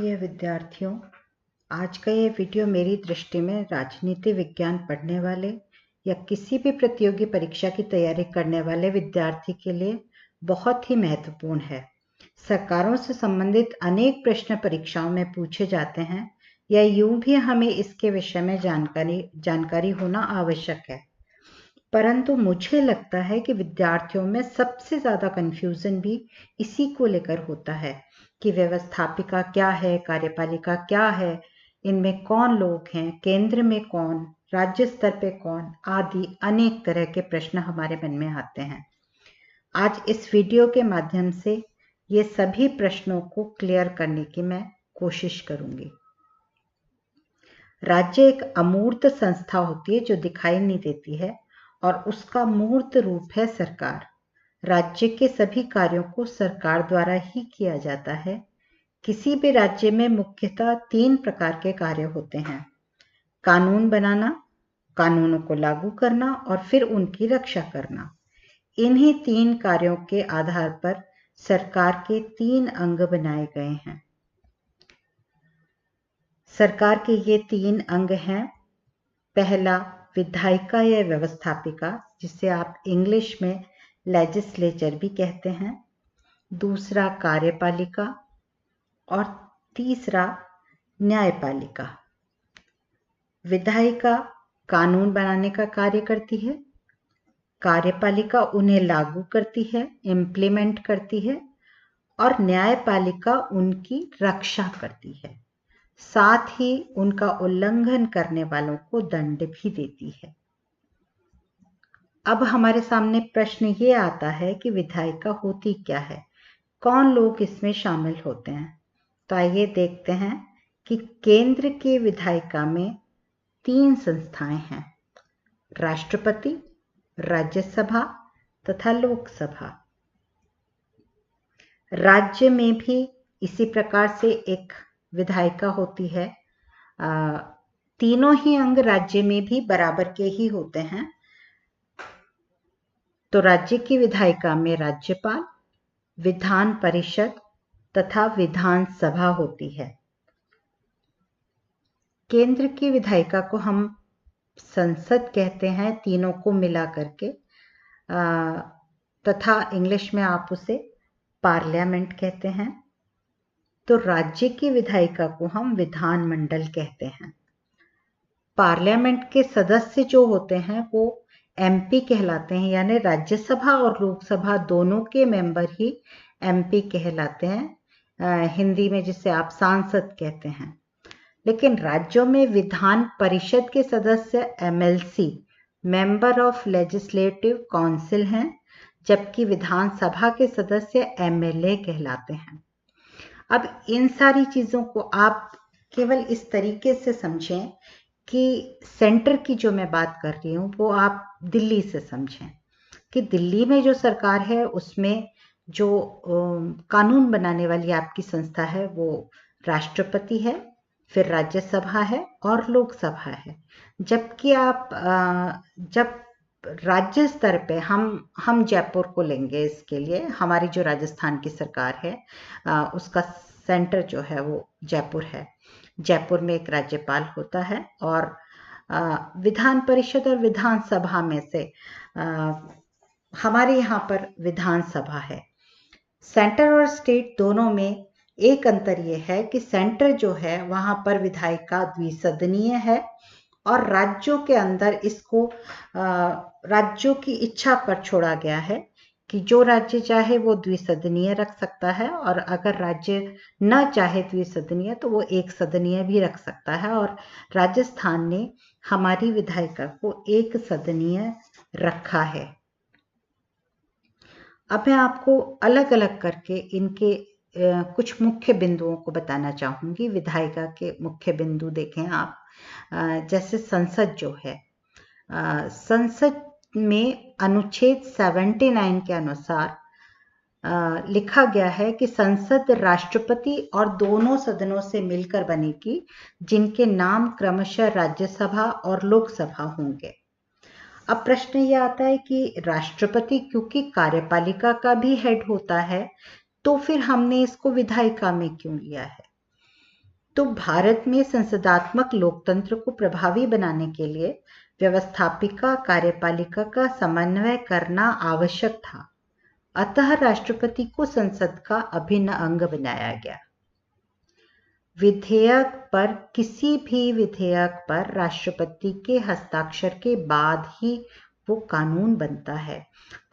प्रिय विद्यार्थियों, आज का ये वीडियो मेरी दृष्टि में राजनीति विज्ञान पढ़ने वाले या किसी भी प्रतियोगी परीक्षा की तैयारी करने वाले विद्यार्थी के लिए बहुत ही महत्वपूर्ण है। सरकारों से संबंधित अनेक प्रश्न परीक्षाओं में पूछे जाते हैं या यूं भी हमें इसके विषय में जानकारी होना आवश्यक है। परंतु मुझे लगता है कि विद्यार्थियों में सबसे ज़्यादा कन्फ्यूज़न भी इसी को लेकर होता है कि व्यवस्थापिका क्या है, कार्यपालिका क्या है, इनमें कौन लोग हैं, केंद्र में कौन, राज्य स्तर पे कौन, आदि अनेक तरह के प्रश्न हमारे मन में आते हैं। आज इस वीडियो के माध्यम से ये सभी प्रश्नों को क्लियर करने की मैं कोशिश करूंगी। राज्य एक अमूर्त संस्था होती है जो दिखाई नहीं देती है और उसका मूर्त रूप है सरकार। राज्य के सभी कार्यों को सरकार द्वारा ही किया जाता है। किसी भी राज्य में मुख्यतः 3 प्रकार के कार्य होते हैं: कानून बनाना, कानूनों को लागू करना और फिर उनकी रक्षा करना। इन्हीं 3 कार्यों के आधार पर सरकार के 3 अंग बनाए गए हैं। सरकार के ये 3 अंग हैं। पहला विधायिका या व्यवस्थापिका, जिसे आप इंग्लिश में लेजिस्लेचर भी कहते हैं। दूसरा कार्यपालिका और तीसरा न्यायपालिका। विधायिका कानून बनाने का कार्य करती है, कार्यपालिका उन्हें लागू करती है, इम्प्लीमेंट करती है और न्यायपालिका उनकी रक्षा करती है, साथ ही उनका उल्लंघन करने वालों को दंड भी देती है। अब हमारे सामने प्रश्न ये आता है कि विधायिका होती क्या है, कौन लोग इसमें शामिल होते हैं। तो आइए देखते हैं कि केंद्र की विधायिका में 3 संस्थाएं हैं: राष्ट्रपति, राज्यसभा तथा लोकसभा। राज्य में भी इसी प्रकार से एक विधायिका होती है। तीनों ही अंग राज्य में भी बराबर के ही होते हैं। तो राज्य की विधायिका में राज्यपाल, विधान परिषद तथा विधानसभा होती है। केंद्र की विधायिका को हम संसद कहते हैं, तीनों को मिला करके, तथा इंग्लिश में आप उसे पार्लियामेंट कहते हैं। तो राज्य की विधायिका को हम विधानमंडल कहते हैं। पार्लियामेंट के सदस्य जो होते हैं वो एमपी कहलाते हैं, यानी राज्यसभा और लोकसभा दोनों के मेंबर ही एमपी कहलाते हैं, हिंदी में जिसे आप सांसद कहते हैं। लेकिन राज्यों में विधान परिषद के सदस्य MLC, member of legislative council हैं, जबकि विधानसभा के सदस्य एमएलए कहलाते हैं। अब इन सारी चीज़ों को आप केवल इस तरीके से समझें कि सेंटर की जो मैं बात कर रही हूँ वो आप दिल्ली से समझें कि दिल्ली में जो सरकार है उसमें जो कानून बनाने वाली आपकी संस्था है वो राष्ट्रपति है, फिर राज्यसभा है और लोकसभा है। जबकि आप जब राज्य स्तर पे हम जयपुर को लेंगे इसके लिए, हमारी जो राजस्थान की सरकार है उसका सेंटर जो है वो जयपुर है। जयपुर में एक राज्यपाल होता है और विधान परिषद और विधानसभा में से हमारे यहाँ पर विधानसभा है। सेंटर और स्टेट दोनों में एक अंतर ये है कि सेंटर जो है वहाँ पर विधायिका द्विसदनीय है और राज्यों के अंदर इसको राज्यों की इच्छा पर छोड़ा गया है कि जो राज्य चाहे वो द्विसदनीय रख सकता है, और अगर राज्य न चाहे द्विसदनीय तो वो एक सदनीय भी रख सकता है। और राजस्थान ने हमारी विधायिका को एक सदनीय रखा है। अब मैं आपको अलग अलग करके इनके कुछ मुख्य बिंदुओं को बताना चाहूँगी। विधायिका के मुख्य बिंदु देखें आप, जैसे संसद जो है, संसद में अनुच्छेद 79 के अनुसार लिखा गया है कि संसद राष्ट्रपति और दोनों सदनों से मिलकर बनेगी, जिनके नाम क्रमशः राज्यसभा और लोकसभा होंगे। अब प्रश्न ये आता है कि राष्ट्रपति क्योंकि कार्यपालिका का भी हेड होता है, तो फिर हमने इसको विधायिका में क्यों लिया है? तो भारत में संसदात्मक लोकतंत्र को प्रभावी बनाने के लिए व्यवस्थापिका कार्यपालिका का समन्वय करना आवश्यक था। अतः राष्ट्रपति को संसद का अभिन्न अंग बनाया गया। किसी भी विधेयक पर राष्ट्रपति के हस्ताक्षर के बाद ही वो कानून बनता है।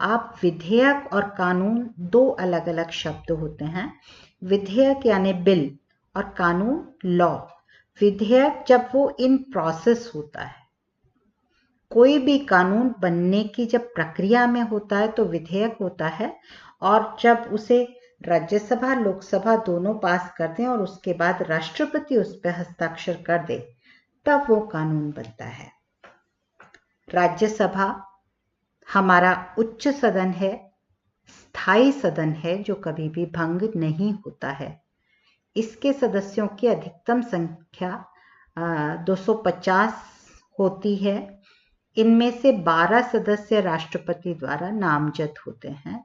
आप विधेयक और कानून दो अलग अलग शब्द होते हैं। विधेयक यानी बिल और कानून लॉ। विधेयक जब वो इन प्रोसेस होता है, कोई भी कानून बनने की जब प्रक्रिया में होता है तो विधेयक होता है, और जब उसे राज्यसभा लोकसभा दोनों पास कर दें और उसके बाद राष्ट्रपति उस पर हस्ताक्षर कर दे, तब वो कानून बनता है। राज्यसभा हमारा उच्च सदन है, स्थायी सदन है जो कभी भी भंग नहीं होता है। इसके सदस्यों की अधिकतम संख्या 250 होती है। इनमें से 12 सदस्य राष्ट्रपति द्वारा नामजद होते हैं।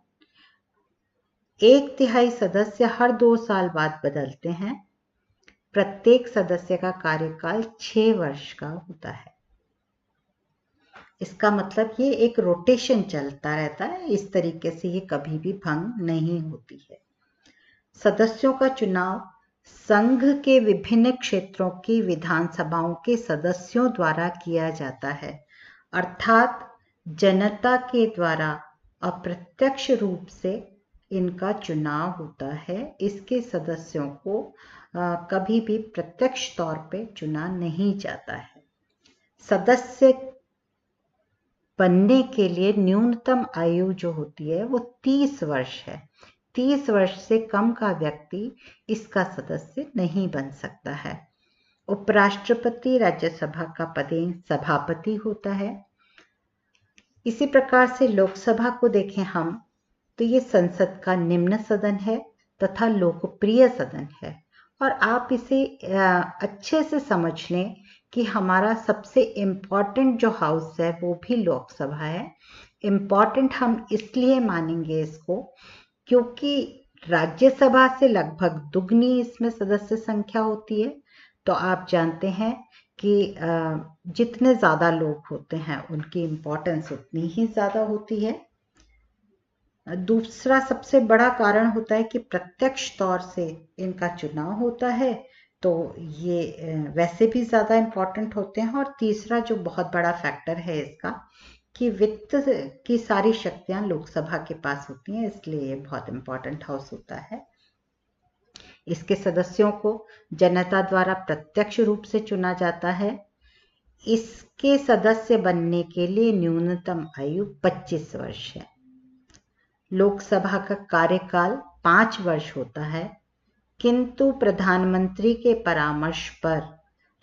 1/3 सदस्य हर 2 साल बाद बदलते हैं। प्रत्येक सदस्य का कार्यकाल 6 वर्ष का होता है। इसका मतलब ये एक रोटेशन चलता रहता है। इस तरीके से ये कभी भी भंग नहीं होती है। सदस्यों का चुनाव संघ के विभिन्न क्षेत्रों की विधानसभाओं के सदस्यों द्वारा किया जाता है, अर्थात जनता के द्वारा अप्रत्यक्ष रूप से इनका चुनाव होता है। इसके सदस्यों को कभी भी प्रत्यक्ष तौर पे चुना नहीं जाता है। सदस्य बनने के लिए न्यूनतम आयु जो होती है वो 30 वर्ष है। 30 वर्ष से कम का व्यक्ति इसका सदस्य नहीं बन सकता है। उपराष्ट्रपति राज्यसभा का पदेन सभापति होता है। इसी प्रकार से लोकसभा को देखें हम तो ये संसद का निम्न सदन है तथा लोकप्रिय सदन है। और आप इसे अच्छे से समझ लें कि हमारा सबसे इम्पॉर्टेंट जो हाउस है वो भी लोकसभा है। इम्पॉर्टेंट हम इसलिए मानेंगे इसको क्योंकि राज्यसभा से लगभग दुगनी इसमें सदस्य संख्या होती है। तो आप जानते हैं कि जितने ज़्यादा लोग होते हैं उनकी इम्पोर्टेंस उतनी ही ज़्यादा होती है। दूसरा सबसे बड़ा कारण होता है कि प्रत्यक्ष तौर से इनका चुनाव होता है, तो ये वैसे भी ज़्यादा इम्पोर्टेंट होते हैं। और तीसरा जो बहुत बड़ा फैक्टर है इसका कि वित्त की सारी शक्तियां लोकसभा के पास होती हैं, इसलिए ये बहुत इम्पोर्टेंट हाउस होता है। इसके सदस्यों को जनता द्वारा प्रत्यक्ष रूप से चुना जाता है। इसके सदस्य बनने के लिए न्यूनतम आयु 25 वर्ष है। लोकसभा का कार्यकाल 5 वर्ष होता है, किंतु प्रधानमंत्री के परामर्श पर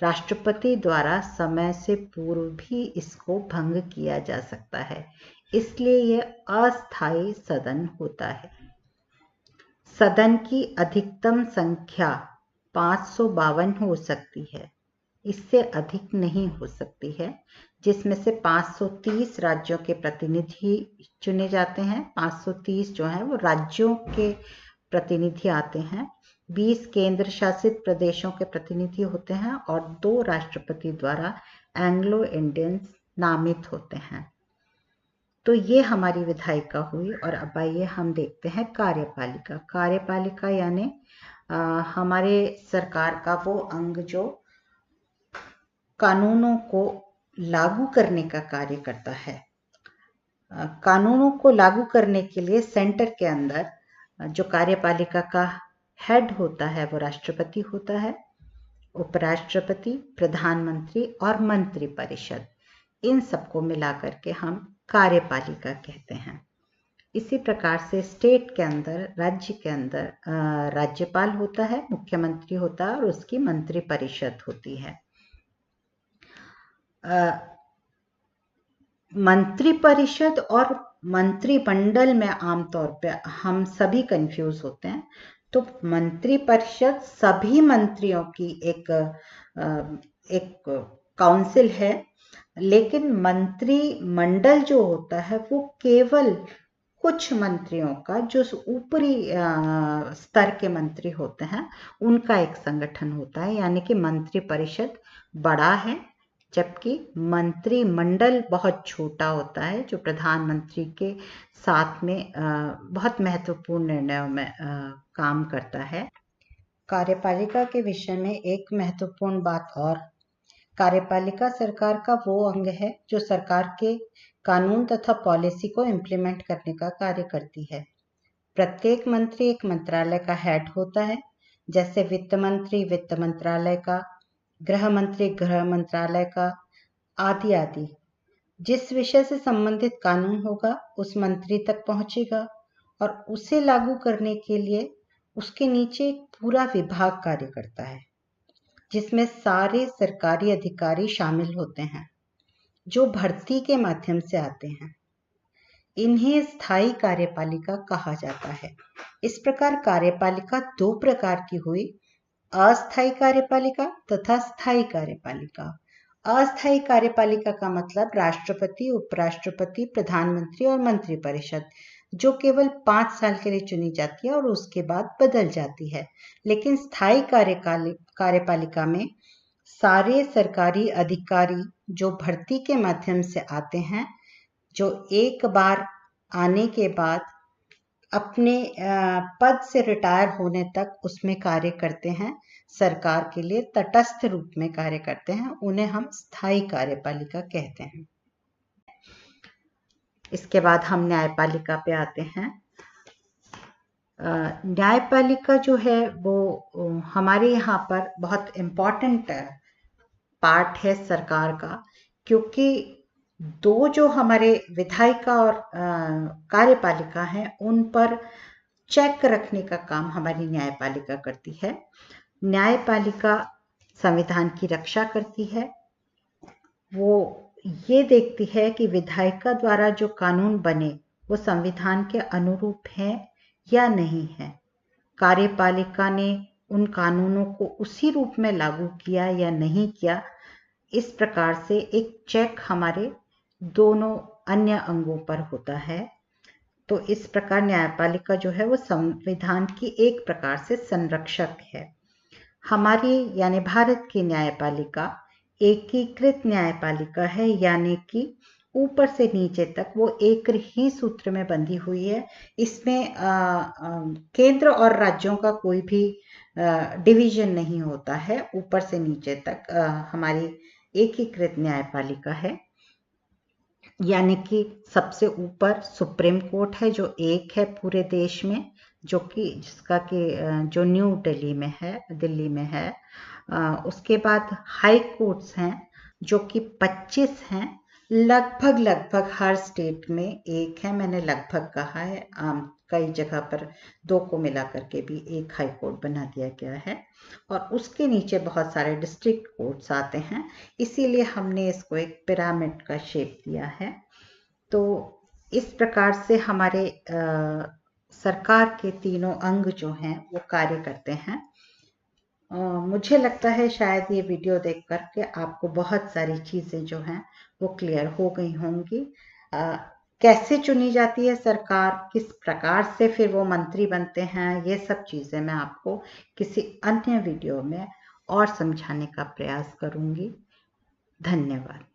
राष्ट्रपति द्वारा समय से पूर्व भी इसको भंग किया जा सकता है, इसलिए यह अस्थायी सदन होता है। सदन की अधिकतम संख्या 552 हो सकती है, इससे अधिक नहीं हो सकती है, जिसमें से 530 राज्यों के प्रतिनिधि चुने जाते हैं। 530 जो है वो राज्यों के प्रतिनिधि आते हैं। 20 केंद्र शासित प्रदेशों के प्रतिनिधि होते हैं और 2 राष्ट्रपति द्वारा एंग्लो इंडियंस नामित होते हैं। तो ये हमारी विधायिका हुई। और अब आइए हम देखते हैं कार्यपालिका। कार्यपालिका यानी हमारे सरकार का वो अंग जो कानूनों को लागू करने का कार्य करता है। कानूनों को लागू करने के लिए सेंटर के अंदर जो कार्यपालिका का हेड होता है वो राष्ट्रपति होता है। उपराष्ट्रपति, प्रधानमंत्री और मंत्रिपरिषद, इन सबको मिलाकर के हम कार्यपालिका कहते हैं। इसी प्रकार से स्टेट के अंदर, राज्य के अंदर राज्यपाल होता है, मुख्यमंत्री होता है और उसकी मंत्रिपरिषद होती है। मंत्रिपरिषद और मंत्रिमंडल में आमतौर पे हम सभी कंफ्यूज होते हैं। तो मंत्रिपरिषद सभी मंत्रियों की एक काउंसिल है, लेकिन मंत्रिमंडल जो होता है वो केवल कुछ मंत्रियों का, जो ऊपरी स्तर के मंत्री होते हैं, उनका एक संगठन होता है, यानी कि मंत्री परिषद बड़ा है, जबकि मंत्रिमंडल बहुत छोटा होता है, जो प्रधानमंत्री के साथ में बहुत महत्वपूर्ण निर्णयों में काम करता है। कार्यपालिका के विषय में एक महत्वपूर्ण बात और, कार्यपालिका सरकार का वो अंग है जो सरकार के कानून तथा पॉलिसी को इम्प्लीमेंट करने का कार्य करती है। प्रत्येक मंत्री एक मंत्रालय का हेड होता है, जैसे वित्त मंत्री वित्त मंत्रालय का, गृह मंत्री गृह मंत्रालय का, आदि आदि। जिस विषय से संबंधित कानून होगा उस मंत्री तक पहुंचेगा और उसे लागू करने के लिए उसके नीचे एक पूरा विभाग कार्य करता है, जिसमें सारे सरकारी अधिकारी शामिल होते हैं जो भर्ती के माध्यम से आते हैं। इन्हें स्थायी कार्यपालिका कहा जाता है। इस प्रकार कार्यपालिका दो प्रकार की हुई, अस्थायी कार्यपालिका तथा स्थायी कार्यपालिका। अस्थायी कार्यपालिका का मतलब राष्ट्रपति, उपराष्ट्रपति, प्रधानमंत्री और मंत्रिपरिषद, जो केवल 5 साल के लिए चुनी जाती है और उसके बाद बदल जाती है। लेकिन स्थायी कार्यपालिका में सारे सरकारी अधिकारी जो भर्ती के माध्यम से आते हैं, जो एक बार आने के बाद अपने पद से रिटायर होने तक उसमें कार्य करते हैं, सरकार के लिए तटस्थ रूप में कार्य करते हैं, उन्हें हम स्थायी कार्यपालिका कहते हैं। इसके बाद हम न्यायपालिका पे आते हैं। न्यायपालिका जो है वो हमारे यहाँ पर बहुत इम्पॉर्टेंट पार्ट है सरकार का, क्योंकि दो जो हमारे विधायिका और कार्यपालिका हैं, उन पर चेक रखने का काम हमारी न्यायपालिका करती है। न्यायपालिका संविधान की रक्षा करती है। वो ये देखती है कि विधायिका द्वारा जो कानून बने वो संविधान के अनुरूप हैं या नहीं है, कार्यपालिका ने उन कानूनों को उसी रूप में लागू किया या नहीं किया। इस प्रकार से एक चेक हमारे दोनों अन्य अंगों पर होता है। तो इस प्रकार न्यायपालिका जो है वो संविधान की एक प्रकार से संरक्षक है। हमारी यानी भारत की न्यायपालिका एकीकृत न्यायपालिका है, यानी कि ऊपर से नीचे तक वो एक ही सूत्र में बंधी हुई है। इसमें केंद्र और राज्यों का कोई भी डिवीजन नहीं होता है। ऊपर से नीचे तक हमारी एकीकृत न्यायपालिका है, यानी कि सबसे ऊपर सुप्रीम कोर्ट है जो एक है पूरे देश में, जो कि जो न्यू दिल्ली में है, दिल्ली में है। उसके बाद हाई कोर्ट्स हैं जो कि 25 हैं, लगभग हर स्टेट में एक है। मैंने लगभग कहा है, कई जगह पर 2 को मिला करके भी एक हाई कोर्ट बना दिया गया है। और उसके नीचे बहुत सारे डिस्ट्रिक्ट कोर्ट्स आते हैं, इसीलिए हमने इसको एक पिरामिड का शेप दिया है। तो इस प्रकार से हमारे सरकार के तीनों अंग जो हैं वो कार्य करते हैं। मुझे लगता है शायद ये वीडियो देख कर के आपको बहुत सारी चीज़ें जो हैं वो क्लियर हो गई होंगी। कैसे चुनी जाती है सरकार, किस प्रकार से फिर वो मंत्री बनते हैं, ये सब चीज़ें मैं आपको किसी अन्य वीडियो में और समझाने का प्रयास करूँगी। धन्यवाद।